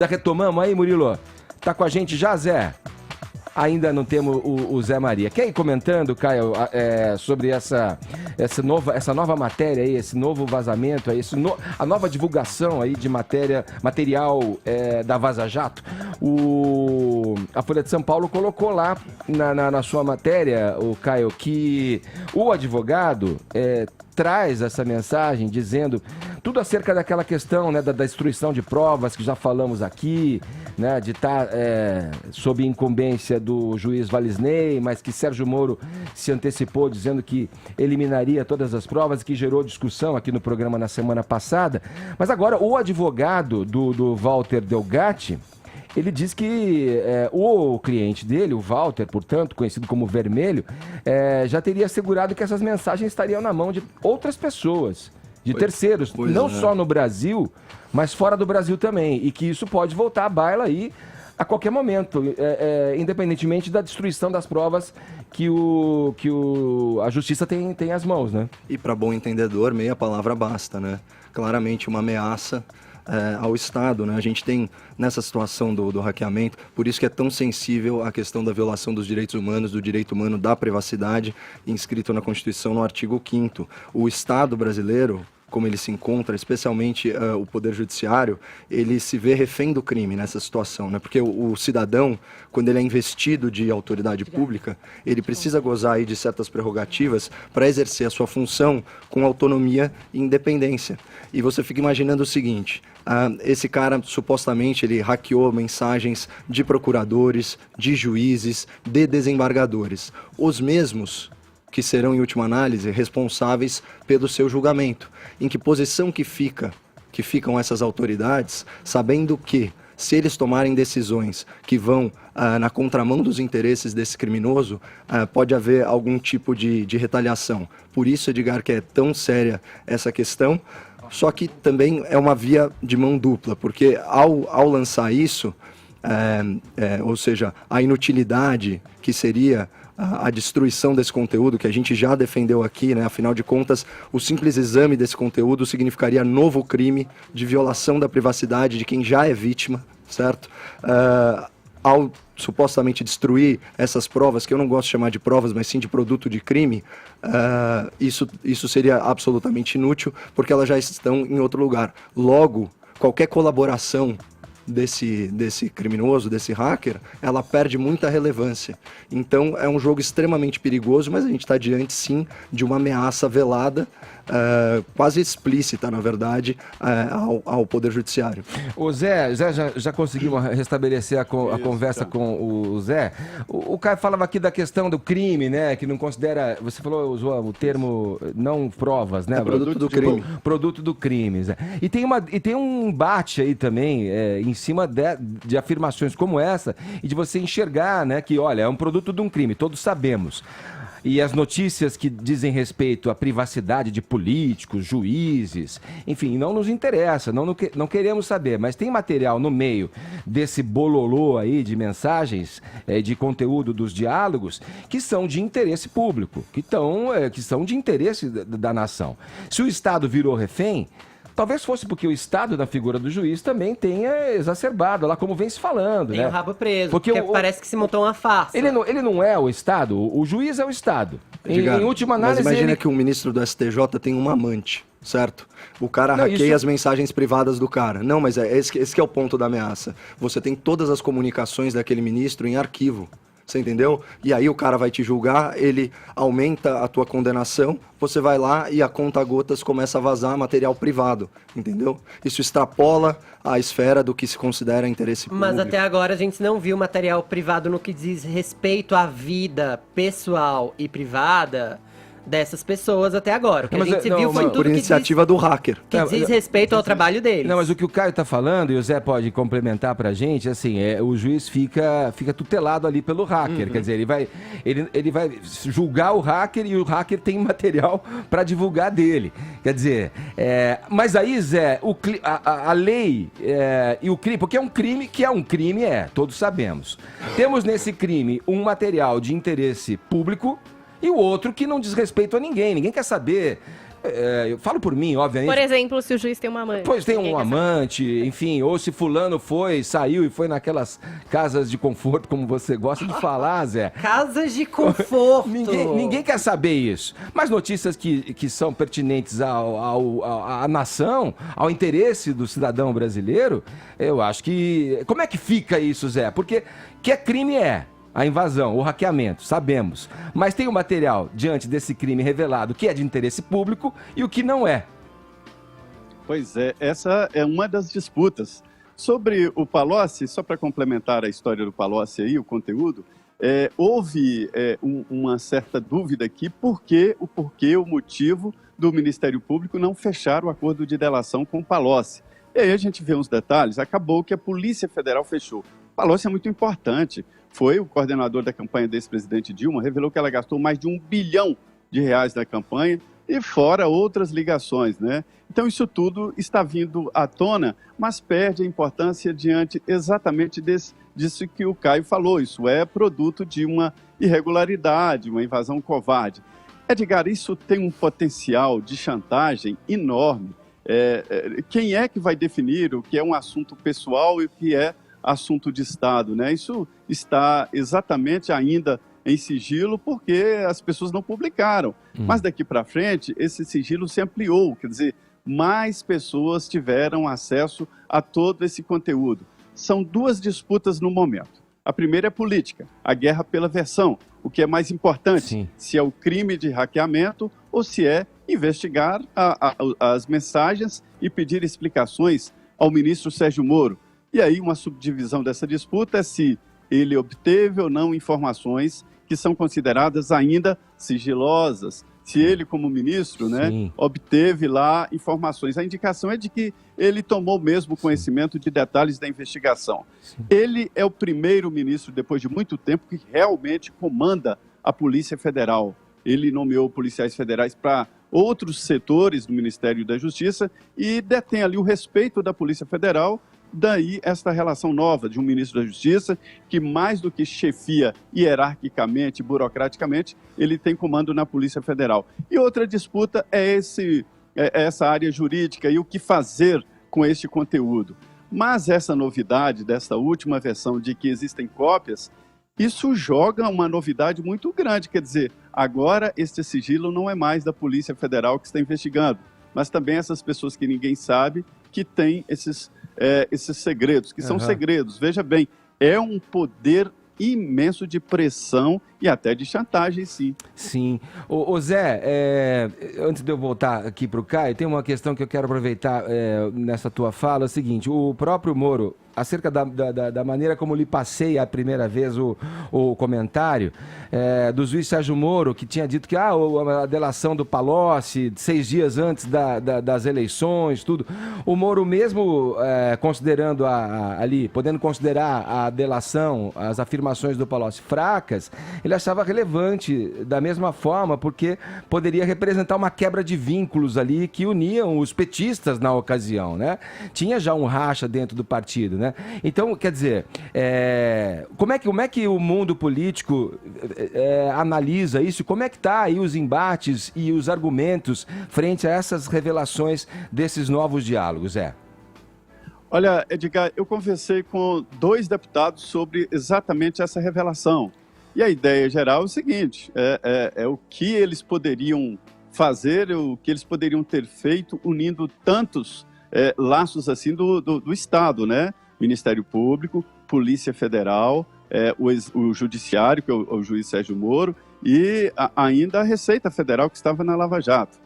Já retomamos aí, Murilo? Tá com a gente já, Zé? Ainda não temos o Zé Maria. Quer ir comentando, Caio, sobre essa nova matéria aí, esse novo vazamento aí, a nova divulgação aí de material da Vaza Jato? A Folha de São Paulo colocou lá na sua matéria, o Caio, que o advogado traz essa mensagem dizendo tudo acerca daquela questão, né, da destruição de provas que já falamos aqui, né, de estar sob incumbência do juiz Valisney, mas que Sérgio Moro se antecipou dizendo que eliminaria todas as provas, que gerou discussão aqui no programa na semana passada. Mas agora o advogado do Walter Delgatti, ele diz que o cliente dele, o Walter, portanto, conhecido como Vermelho, já teria assegurado que essas mensagens estariam na mão de outras pessoas, de terceiros, não só no Brasil, mas fora do Brasil também, e que isso pode voltar à baila aí a qualquer momento, independentemente da destruição das provas que a justiça tem às mãos, né? E para bom entendedor, meia palavra basta, né? Claramente uma ameaça ao Estado, né? A gente tem nessa situação do hackeamento, por isso que é tão sensível a questão da violação dos direitos humanos, do direito humano da privacidade, inscrito na Constituição no artigo 5º. O Estado brasileiro, como ele se encontra, especialmente o Poder Judiciário, ele se vê refém do crime nessa situação, né? Porque o cidadão, quando ele é investido de autoridade pública, ele precisa gozar aí de certas prerrogativas para exercer a sua função com autonomia e independência. E você fica imaginando o seguinte, esse cara, supostamente, ele hackeou mensagens de procuradores, de juízes, de desembargadores. Os mesmos que serão, em última análise, responsáveis pelo seu julgamento. Em que posição que ficam essas autoridades, sabendo que, se eles tomarem decisões que vão na contramão dos interesses desse criminoso, pode haver algum tipo de retaliação. Por isso, Edgar, que é tão séria essa questão, só que também é uma via de mão dupla, porque ao lançar isso, ou seja, a inutilidade que seria a destruição desse conteúdo, que a gente já defendeu aqui, né? Afinal de contas, o simples exame desse conteúdo significaria novo crime de violação da privacidade de quem já é vítima, certo? Ao supostamente destruir essas provas, que eu não gosto de chamar de provas, mas sim de produto de crime, isso seria absolutamente inútil, porque elas já estão em outro lugar. Logo, qualquer colaboração desse criminoso, desse hacker, ela perde muita relevância. Então é um jogo extremamente perigoso, mas a gente está diante sim de uma ameaça velada, quase explícita, na verdade, ao Poder Judiciário. O Zé já conseguimos restabelecer a conversa com o Zé. O Caio falava aqui da questão do crime, né? Que não considera. Você usou o termo não provas, né? Produto do crime. Produto do crime, Zé. E tem um embate aí também em cima de afirmações como essa e de você enxergar, né? Que, olha, é um produto de um crime, todos sabemos. E as notícias que dizem respeito à privacidade de políticos, juízes, enfim, não nos interessa, não queremos saber, mas tem material no meio desse bololô aí de mensagens, de conteúdo dos diálogos, que são de interesse público, que são de interesse da nação. Se o Estado virou refém, talvez fosse porque o Estado, na figura do juiz, também tenha exacerbado, lá como vem se falando. Tem né? o rabo preso, porque parece que se montou uma farsa. Ele não é o Estado, o juiz é o Estado. Em última análise, mas imagina que um ministro do STJ tem um amante, certo? O cara hackeia as mensagens privadas do cara. Não, mas esse que é o ponto da ameaça. Você tem todas as comunicações daquele ministro em arquivo. Você entendeu? E aí o cara vai te julgar, ele aumenta a tua condenação, você vai lá e a conta-gotas começa a vazar material privado, entendeu? Isso extrapola a esfera do que se considera interesse público. Mas até agora a gente não viu material privado no que diz respeito à vida pessoal e privada dessas pessoas até agora. O que a gente viu foi tudo por iniciativa do hacker. Que diz respeito ao trabalho deles. Não, mas o que o Caio tá falando, e o Zé pode complementar pra gente, assim, o juiz fica tutelado ali pelo hacker. Quer dizer, ele vai julgar o hacker e o hacker tem material pra divulgar dele. Quer dizer, mas aí, Zé, a lei e o crime, porque é um crime que é um crime, todos sabemos. Temos nesse crime um material de interesse público e o outro que não diz respeito a ninguém. Ninguém quer saber eu falo por mim, obviamente. Por exemplo, se o juiz tem uma amante. Pois tem um amante, enfim, ou se fulano saiu e foi naquelas casas de conforto, como você gosta de falar, Zé. Casas de conforto. Ninguém quer saber isso. Mas notícias que são pertinentes à nação, ao interesse do cidadão brasileiro, eu acho que... Como é que fica isso, Zé? Porque que crime é a invasão, o hackeamento, sabemos. Mas tem o material diante desse crime revelado que é de interesse público e o que não é. Pois é, essa é uma das disputas. Sobre o Palocci, só para complementar a história do Palocci aí, o conteúdo, houve uma certa dúvida aqui, o motivo do Ministério Público não fechar o acordo de delação com o Palocci. E aí a gente vê uns detalhes, acabou que a Polícia Federal fechou. O Palocci é muito importante. Foi o coordenador da campanha do ex-presidente Dilma, revelou que ela gastou mais de R$1 bilhão na campanha e fora outras ligações, né? Então isso tudo está vindo à tona, mas perde a importância diante exatamente disso que o Caio falou. Isso é produto de uma irregularidade, uma invasão covarde. Edgar, isso tem um potencial de chantagem enorme. Quem é que vai definir o que é um assunto pessoal e o que é assunto de Estado, né? Isso está exatamente ainda em sigilo porque as pessoas não publicaram. Mas daqui para frente, esse sigilo se ampliou, quer dizer, mais pessoas tiveram acesso a todo esse conteúdo. São duas disputas no momento. A primeira é política, a guerra pela versão. O que é mais importante, Sim. se é o crime de hackeamento ou se é investigar as mensagens e pedir explicações ao ministro Sérgio Moro. E aí uma subdivisão dessa disputa é se ele obteve ou não informações que são consideradas ainda sigilosas. Se ele, como ministro, né, obteve lá informações. A indicação é de que ele tomou mesmo conhecimento de detalhes da investigação. Ele é o primeiro ministro, depois de muito tempo, que realmente comanda a Polícia Federal. Ele nomeou policiais federais para outros setores do Ministério da Justiça e detém ali o respeito da Polícia Federal. Daí esta relação nova de um ministro da Justiça que, mais do que chefia hierarquicamente, burocraticamente, ele tem comando na Polícia Federal. E outra disputa é essa área jurídica e o que fazer com este conteúdo. Mas essa novidade dessa última versão de que existem cópias, isso joga uma novidade muito grande. Quer dizer, agora este sigilo não é mais da Polícia Federal que está investigando, mas também essas pessoas que ninguém sabe que têm esses segredos, que são segredos. Veja bem, é um poder imenso de pressão e até de chantagem, sim. Sim. Ô Zé, antes de eu voltar aqui para o Caio, tem uma questão que eu quero aproveitar nessa tua fala, é o seguinte, o próprio Moro, acerca da maneira como lhe passei a primeira vez o comentário do juiz Sérgio Moro, que tinha dito que a delação do Palocci, 6 dias antes das eleições, tudo. O Moro mesmo considerando ali, podendo considerar a delação, as afirmações do Palocci fracas, ele achava relevante da mesma forma, porque poderia representar uma quebra de vínculos ali que uniam os petistas na ocasião, né? Tinha já um racha dentro do partido, né? Então, quer dizer, como é que o mundo político analisa isso? Como é que está aí os embates e os argumentos frente a essas revelações desses novos diálogos, Olha, Edgar, eu conversei com 2 deputados sobre exatamente essa revelação. E a ideia geral é o seguinte, é o que eles poderiam fazer, o que eles poderiam ter feito unindo tantos laços assim do Estado, né? Ministério Público, Polícia Federal, o Judiciário, que é o juiz Sérgio Moro, e ainda a Receita Federal, que estava na Lava Jato.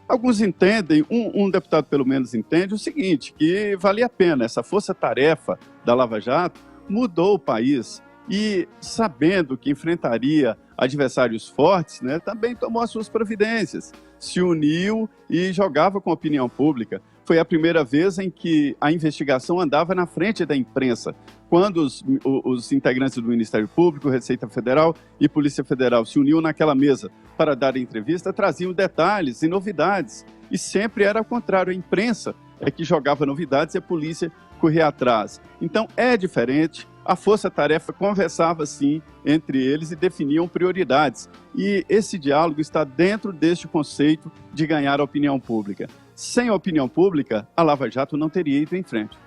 Alguns entendem, um deputado pelo menos entende o seguinte, que valia a pena, essa força-tarefa da Lava Jato mudou o país e, sabendo que enfrentaria adversários fortes, né, também tomou as suas providências, se uniu e jogava com a opinião pública. Foi a primeira vez em que a investigação andava na frente da imprensa. Quando os integrantes do Ministério Público, Receita Federal e Polícia Federal se uniam naquela mesa para dar entrevista, traziam detalhes e novidades. E sempre era ao contrário, a imprensa é que jogava novidades e a polícia corria atrás. Então é diferente, a força-tarefa conversava, sim, entre eles e definiam prioridades. E esse diálogo está dentro deste conceito de ganhar a opinião pública. Sem a opinião pública, a Lava Jato não teria ido em frente.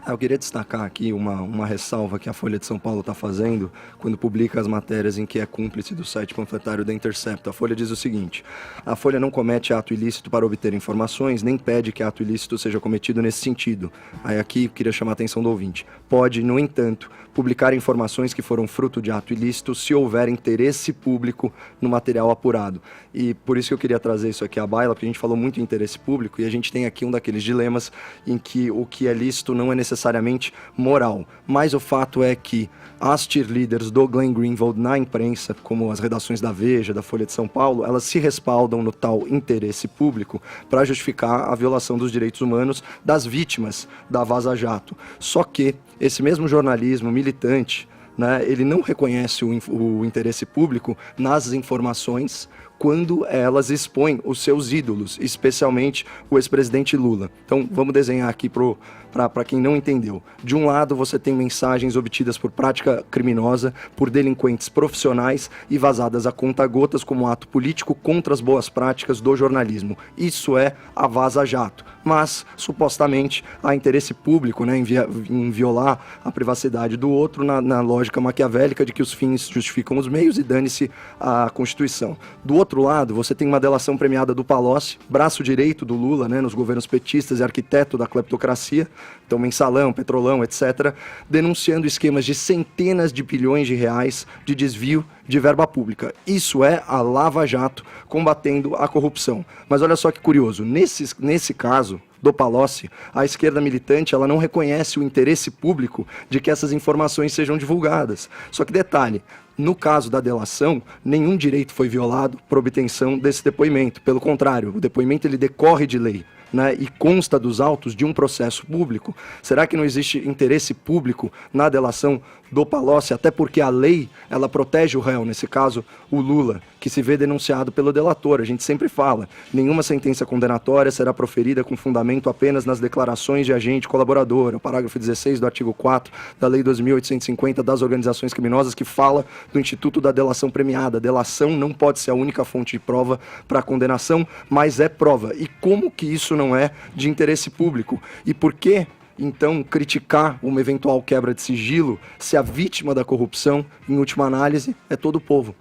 Eu queria destacar aqui uma ressalva que a Folha de São Paulo está fazendo quando publica as matérias em que é cúmplice do site panfletário da Intercept. A Folha diz o seguinte: a Folha não comete ato ilícito para obter informações, nem pede que ato ilícito seja cometido nesse sentido. Aí aqui queria chamar a atenção do ouvinte. Pode, no entanto, publicar informações que foram fruto de ato ilícito se houver interesse público no material apurado. E por isso que eu queria trazer isso aqui à baila, porque a gente falou muito em interesse público e a gente tem aqui um daqueles dilemas em que o que é lícito não é necessariamente moral. Mas o fato é que as cheerleaders do Glenn Greenwald na imprensa, como as redações da Veja, da Folha de São Paulo, elas se respaldam no tal interesse público para justificar a violação dos direitos humanos das vítimas da Vaza Jato. Só que esse mesmo jornalismo militante, né, ele não reconhece o interesse público nas informações quando elas expõem os seus ídolos, especialmente o ex-presidente Lula. Então, vamos desenhar aqui para quem não entendeu. De um lado, você tem mensagens obtidas por prática criminosa, por delinquentes profissionais e vazadas a conta-gotas como ato político contra as boas práticas do jornalismo. Isso é a Vaza Jato. Mas, supostamente, há interesse público, né, em violar a privacidade do outro na lógica maquiavélica de que os fins justificam os meios e dane-se a Constituição. Do outro lado, você tem uma delação premiada do Palocci, braço direito do Lula, né, nos governos petistas e arquiteto da cleptocracia, então Mensalão, Petrolão, etc., denunciando esquemas de centenas de bilhões de reais de desvio de verba pública. Isso é a Lava Jato combatendo a corrupção. Mas olha só que curioso, nesse caso do Palocci, a esquerda militante ela não reconhece o interesse público de que essas informações sejam divulgadas. Só que detalhe, no caso da delação, nenhum direito foi violado por obtenção desse depoimento. Pelo contrário, o depoimento ele decorre de lei, né, e consta dos autos de um processo público. Será que não existe interesse público na delação do Palocci? Até porque a lei, ela protege o réu, nesse caso, o Lula, que se vê denunciado pelo delator. A gente sempre fala, nenhuma sentença condenatória será proferida com fundamento apenas nas declarações de agente colaborador. O parágrafo 16 do artigo 4 da Lei 2.850 das organizações criminosas, que fala do Instituto da Delação Premiada. A delação não pode ser a única fonte de prova para a condenação, mas é prova. E como que isso não é de interesse público? E por que então criticar uma eventual quebra de sigilo se a vítima da corrupção, em última análise, é todo o povo?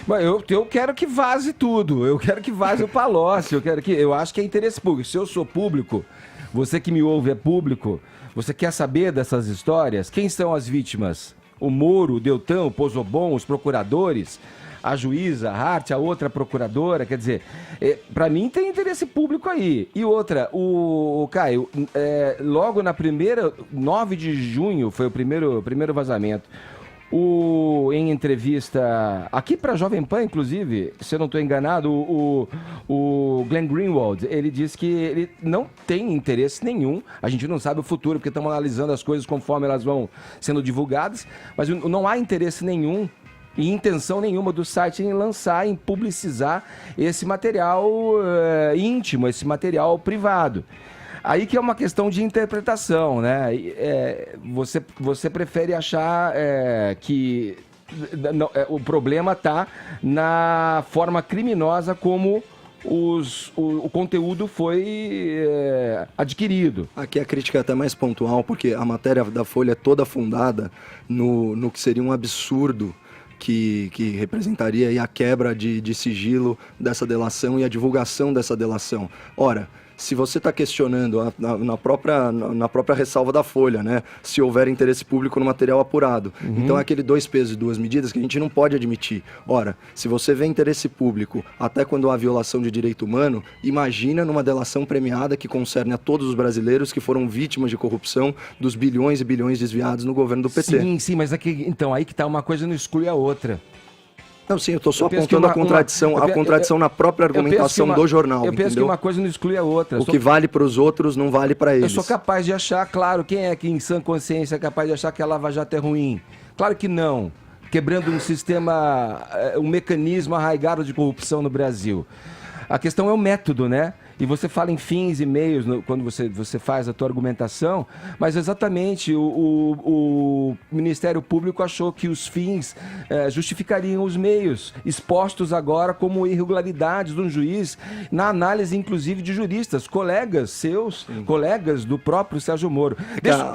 Bom, eu quero que vaze tudo, eu quero que vaze o Palocci, eu acho que é interesse público. Se eu sou público, você que me ouve é público, você quer saber dessas histórias? Quem são as vítimas? O Moro, o Deltan, o Pozobon, os procuradores, a juíza, a Hart, a outra procuradora, quer dizer, para mim tem interesse público aí. E outra, o Caio, logo na primeira, 9 de junho foi o primeiro vazamento, em entrevista aqui para Jovem Pan, inclusive, se eu não estou enganado, o Glenn Greenwald, ele disse que ele não tem interesse nenhum, a gente não sabe o futuro, porque estamos analisando as coisas conforme elas vão sendo divulgadas, mas não há interesse nenhum e intenção nenhuma do site em lançar, em publicizar esse material íntimo, esse material privado. Aí que é uma questão de interpretação, né? Você prefere achar que o problema está na forma criminosa como o conteúdo foi adquirido. Aqui a crítica é até mais pontual, porque a matéria da Folha é toda fundada no que seria um absurdo que representaria aí a quebra de sigilo dessa delação e a divulgação dessa delação. Ora, se você está questionando na própria ressalva da Folha, né, se houver interesse público no material apurado, então é aquele 2 pesos e 2 medidas que a gente não pode admitir. Ora, se você vê interesse público até quando há violação de direito humano, imagina numa delação premiada que concerne a todos os brasileiros que foram vítimas de corrupção dos bilhões e bilhões desviados no governo do PT. Sim, mas então aí que tá, uma coisa não exclui a outra. Não, sim, eu estou só apontando a contradição na própria argumentação do jornal. Eu penso que uma coisa não exclui a outra. O que vale para os outros não vale para eles. Eu sou capaz de achar, claro, quem é que em sã consciência é capaz de achar que a Lava Jato é ruim? Claro que não. Quebrando um sistema, um mecanismo arraigado de corrupção no Brasil. A questão é o método, né? e você fala em fins e meios quando você faz a tua argumentação, mas exatamente o Ministério Público achou que os fins justificariam os meios, expostos agora como irregularidades de um juiz, na análise inclusive de juristas, colegas seus, colegas do próprio Sérgio Moro.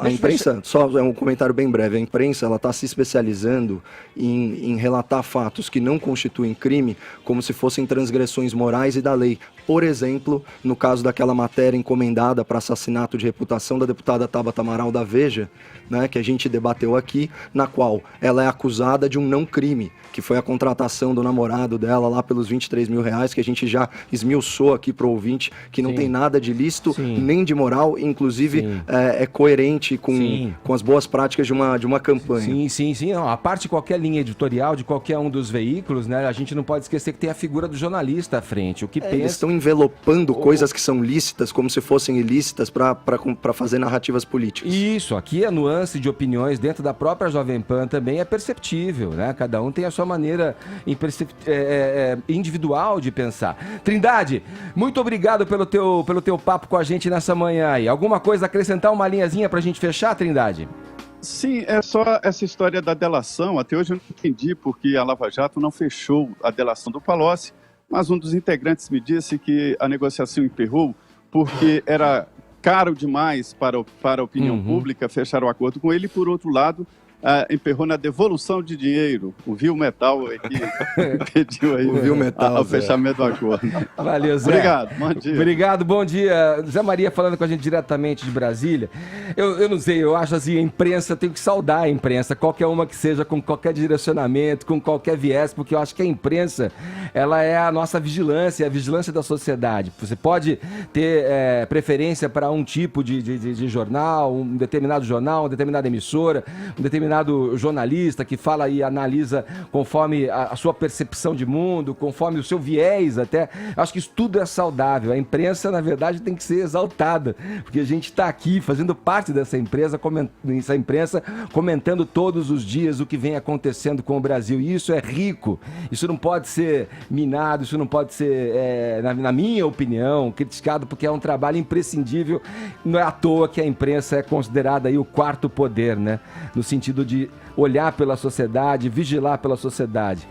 A imprensa, só um comentário bem breve, a imprensa ela está se especializando em relatar fatos que não constituem crime como se fossem transgressões morais e da lei. Por exemplo, no caso daquela matéria encomendada para assassinato de reputação da deputada Tabata Amaral da Veja, né, que a gente debateu aqui, na qual ela é acusada de um não crime, que foi a contratação do namorado dela lá pelos 23 mil reais, que a gente já esmiuçou aqui para o ouvinte, que não tem nada de lícito, nem de moral, inclusive é coerente com as boas práticas de uma campanha. Sim. Não, a parte de qualquer linha editorial, de qualquer um dos veículos, né, a gente não pode esquecer que tem a figura do jornalista à frente. O que pensa... Eles estão envelopando coisas que são lícitas como se fossem ilícitas para fazer narrativas políticas. Isso, aqui a nuance de opiniões dentro da própria Jovem Pan também é perceptível, né? Cada um tem a sua maneira individual de pensar. Trindade, muito obrigado pelo teu papo com a gente nessa manhã aí. Alguma coisa a acrescentar, uma linhazinha pra gente fechar, Trindade? Sim, é só essa história da delação. Até hoje eu não entendi porque a Lava Jato não fechou a delação do Palocci, mas um dos integrantes me disse que a negociação emperrou porque era caro demais para a opinião pública fechar o acordo com ele, e, por outro lado, emperrou na devolução de dinheiro. O Viu Metal que pediu aí o fechamento do acordo. Valeu, Zé. Obrigado, bom dia. Obrigado, bom dia. Zé Maria falando com a gente diretamente de Brasília. Eu não sei, eu acho assim, a imprensa, tem que saudar a imprensa, qualquer uma que seja, com qualquer direcionamento, com qualquer viés, porque eu acho que a imprensa, ela é a nossa vigilância, a vigilância da sociedade. Você pode ter preferência para um tipo de jornal, um determinado jornal, uma determinada emissora, um determinado jornalista que fala e analisa conforme a sua percepção de mundo, conforme o seu viés até. Acho que isso tudo é saudável. A imprensa, na verdade, tem que ser exaltada, porque a gente está aqui fazendo parte dessa imprensa, comentando todos os dias o que vem acontecendo com o Brasil. E isso é rico. Isso não pode ser minado, isso não pode ser, na minha opinião, criticado, porque é um trabalho imprescindível. Não é à toa que a imprensa é considerada aí o quarto poder, né? No sentido de olhar pela sociedade, vigilar pela sociedade.